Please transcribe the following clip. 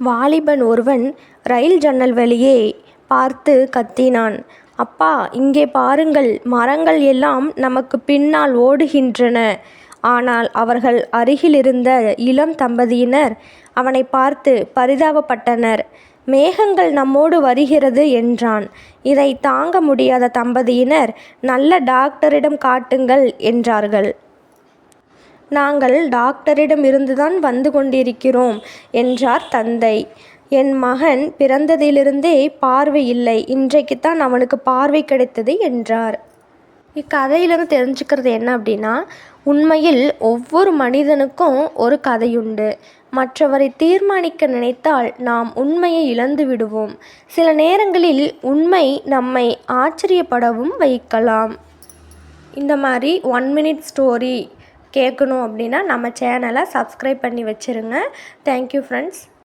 வாலிபன் ஒருவன் ரயில் ஜன்னல் வழியே பார்த்து கத்தினான். அப்பா, இங்கே பாருங்கள், மரங்கள் எல்லாம் நமக்கு பின்னால் ஓடுகின்றன. ஆனால் அவர்கள் அருகிலிருந்த இளம் தம்பதியினர் அவனை பார்த்து பரிதாபப்பட்டனர். மேகங்கள் நம்மோடு வருகிறது என்றான். இதை தாங்க முடியாத தம்பதியினர், நல்ல டாக்டரிடம் காட்டுங்கள் என்றார்கள். நாங்கள் டாக்டரிடம் இருந்துதான் வந்து கொண்டிருக்கிறோம் என்றார் தந்தை. என் மகன் பிறந்ததிலிருந்தே பார்வை இல்லை, இன்றைக்குத்தான் அவனுக்கு பார்வை கிடைத்தது என்றார். இக்கதையிலிருந்து தெரிஞ்சுக்கிறது என்ன அப்படின்னா, உண்மையில் ஒவ்வொரு மனிதனுக்கும் ஒரு கதையுண்டு. மற்றவரை தீர்மானிக்க நினைத்தால் நாம் உண்மையை இழந்து விடுவோம். சில நேரங்களில் உண்மை நம்மை ஆச்சரியப்படவும் வைக்கலாம். இந்த மாதிரி 1 minute ஸ்டோரி கேட்கணும் அப்படின்னா நம்ம சேனலை சப்ஸ்கிரைப் பண்ணி வச்சுருங்க. Thank you friends.